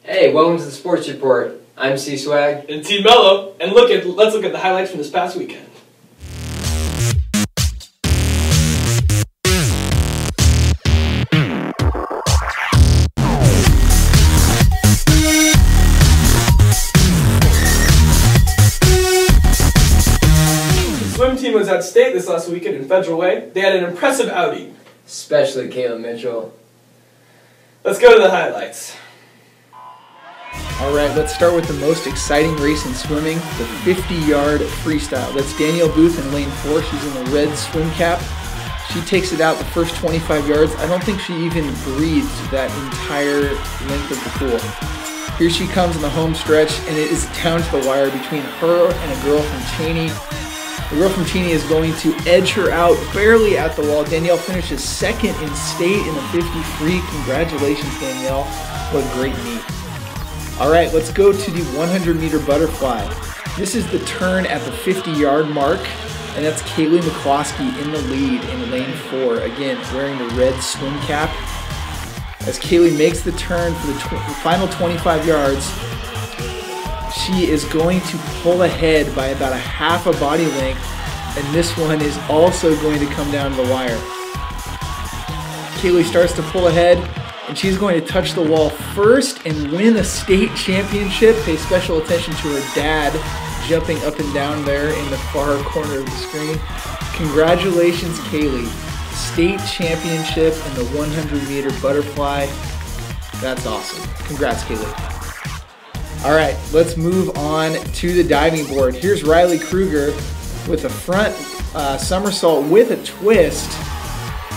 Hey, welcome to the Sports Report. I'm C-Swag. And T Mello. And let's look at the highlights from this past weekend. The swim team was at state this last weekend in Federal Way. They had an impressive outing. Especially Caleb Mitchell. Let's go to the highlights. Alright, let's start with the most exciting race in swimming, the 50-yard freestyle. That's Danielle Booth in lane 4. She's in the red swim cap. She takes it out the first 25 yards. I don't think she even breathed that entire length of the pool. Here she comes in the home stretch, and it is down to the wire between her and a girl from Cheney. The girl from Cheney is going to edge her out barely at the wall. Danielle finishes second in state in the 50 free. Congratulations, Danielle. What a great meet. Alright, let's go to the 100-meter butterfly. This is the turn at the 50-yard mark, and that's Kaylee McCloskey in the lead in lane 4. Again, wearing the red swim cap. As Kaylee makes the turn for the final 25 yards, she is going to pull ahead by about a half a body length, and this one is also going to come down to the wire. Kaylee starts to pull ahead, and she's going to touch the wall first and win a state championship. Pay special attention to her dad jumping up and down there in the far corner of the screen. Congratulations, Kaylee. State championship in the 100-meter butterfly. That's awesome. Congrats, Kaylee. All right, let's move on to the diving board. Here's Riley Kruger with a front somersault with a twist.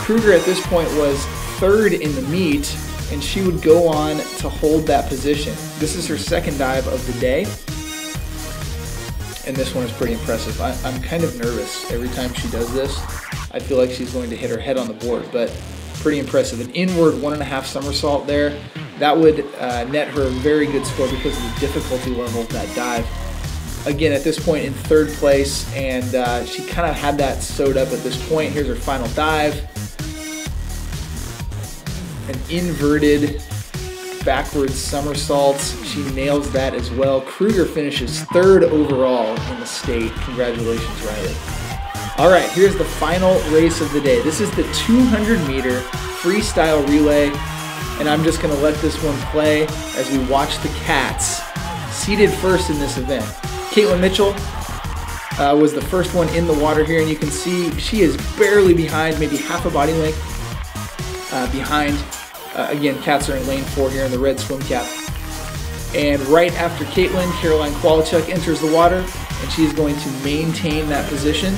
Kruger at this point was third in the meet, and she would go on to hold that position. This is her second dive of the day, and this one is pretty impressive. I'm kind of nervous every time she does this. I feel like she's going to hit her head on the board, but pretty impressive. An inward 1.5 somersault there. That would net her a very good score because of the difficulty level of that dive. Again, at this point in third place, and she kind of had that sewed up at this point. Here's her final dive. An inverted backwards somersault. She nails that as well. Kruger finishes third overall in the state. Congratulations, Riley. All right, here's the final race of the day. This is the 200-meter freestyle relay, and I'm just going to let this one play as we watch the Cats seated first in this event. Caitlin Mitchell was the first one in the water here, and you can see she is barely behind, maybe half a body length behind. Again, Cats are in lane 4 here in the red swim cap. And right after Caitlin, Caroline Kwalachuk enters the water, and she's going to maintain that position.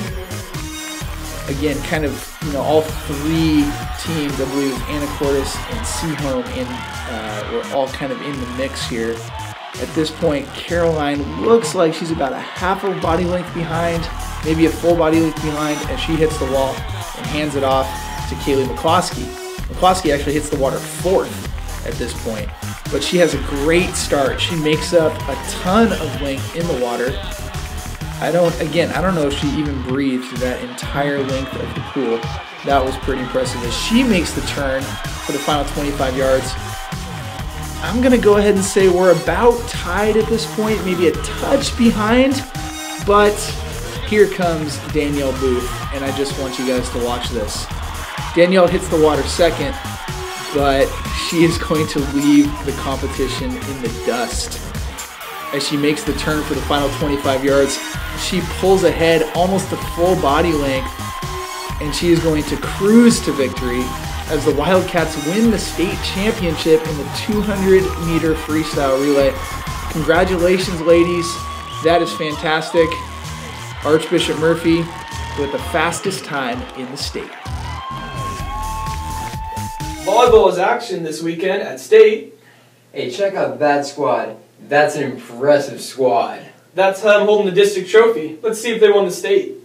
Again, kind of, all three teams, I believe Anna Cordes and Seaholm, were all kind of in the mix here. At this point, Caroline looks like she's about a half a body length behind, maybe a full body length behind, as she hits the wall and hands it off to Kaylee McCloskey. McCloskey actually hits the water 4th at this point, but she has a great start. She makes up a ton of length in the water. I don't know if she even breathed that entire length of the pool. That was pretty impressive. As she makes the turn for the final 25 yards, I'm going to go ahead and say we're about tied at this point, maybe a touch behind, but here comes Danielle Booth, and I just want you guys to watch this. Danielle hits the water second, but she is going to leave the competition in the dust. As she makes the turn for the final 25 yards, she pulls ahead almost a full body length, and she is going to cruise to victory as the Wildcats win the state championship in the 200-meter freestyle relay. Congratulations, ladies. That is fantastic. Archbishop Murphy with the fastest time in the state. Volleyball is action this weekend at state. Hey, check out that squad. That's an impressive squad. That's holding the district trophy. Let's see if they won the state.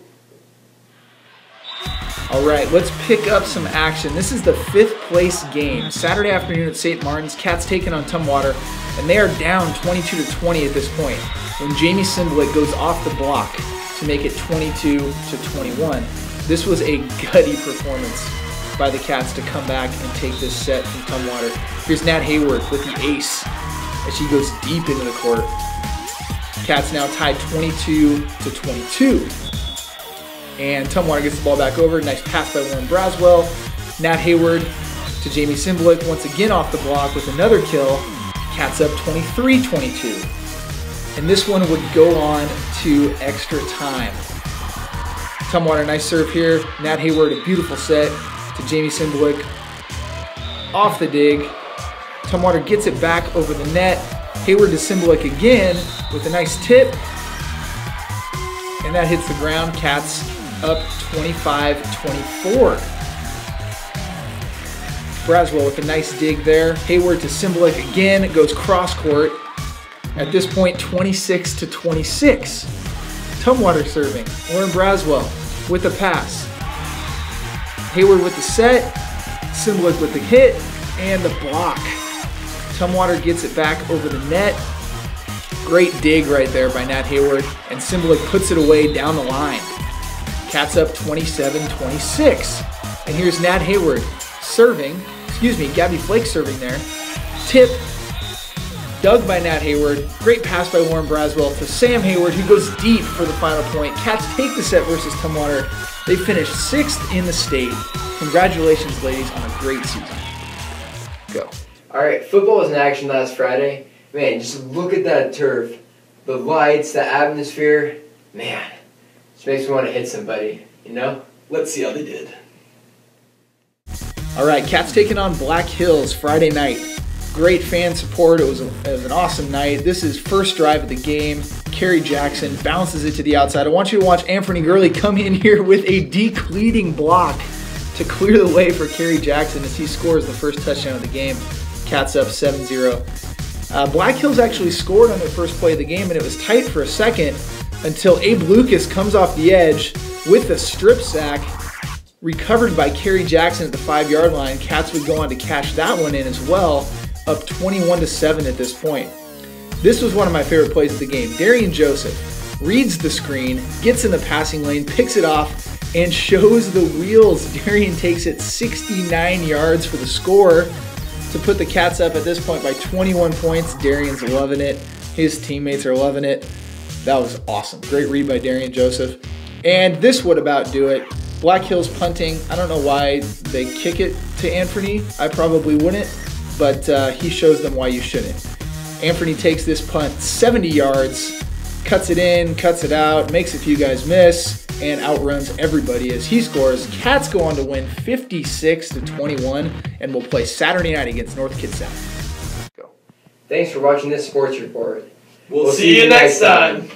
All right, let's pick up some action. This is the 5th place game. Saturday afternoon at St. Martin's. Cats taking on Tumwater, and they are down 22-20 at this point when Jamie Simblick goes off the block to make it 22-21. This was a gutty performance by the Cats to come back and take this set from Tumwater. Here's Nat Hayward with the ace. as she goes deep into the court. Cats now tied 22-22. And Tumwater gets the ball back over. Nice pass by Lauren Braswell. Nat Hayward to Jamie Simblick, once again off the block with another kill. Cats up 23-22. And this one would go on to extra time. Tumwater, nice serve here. Nat Hayward, a beautiful set to Jamie Simblick. Off the dig. Tumwater gets it back over the net. Hayward to Simblick again with a nice tip. And that hits the ground. Cats up 25-24. Braswell with a nice dig there. Hayward to Simblick again. It goes cross court. At this point, 26-26. Tumwater serving. Lauren Braswell with the pass. Hayward with the set. Simblick with the hit and the block. Tumwater gets it back over the net. Great dig right there by Nat Hayward, and Simblick puts it away down the line. Cats up 27-26. And here's Nat Hayward serving, Gabby Flake serving there. Tip, dug by Nat Hayward. Great pass by Lauren Braswell to Sam Hayward, who goes deep for the final point. Cats take the set versus Tumwater. They finished 6th in the state. Congratulations, ladies, on a great season. Go. All right, football was in action last Friday. Man, just look at that turf. The lights, the atmosphere. Man, just makes me want to hit somebody, you know? Let's see how they did. All right, Cats taking on Black Hills Friday night. Great fan support. It was an awesome night. This is first drive of the game. Carrie Jackson bounces it to the outside. I want you to watch Anthony Gurley come in here with a decleating block to clear the way for Carrie Jackson as he scores the first touchdown of the game. Cats up 7-0. Black Hills actually scored on their first play of the game, and it was tight for a second until Abe Lucas comes off the edge with a strip sack recovered by Carrie Jackson at the 5-yard line. Cats would go on to cash that one in as well, up 21-7 at this point. This was one of my favorite plays of the game. Darian Joseph reads the screen, gets in the passing lane, picks it off, and shows the wheels. Darian takes it 69 yards for the score to put the Cats up at this point by 21 points. Darian's loving it. His teammates are loving it. That was awesome. Great read by Darian Joseph. And this would about do it. Black Hills punting. I don't know why they kick it to Anthony. I probably wouldn't, but he shows them why you shouldn't. Anthony takes this punt 70 yards, cuts it in, cuts it out, makes a few guys miss, and outruns everybody as he scores. Cats go on to win 56-21 and will play Saturday night against North Kitsap. Go. Thanks for watching this sports report. We'll see you next time.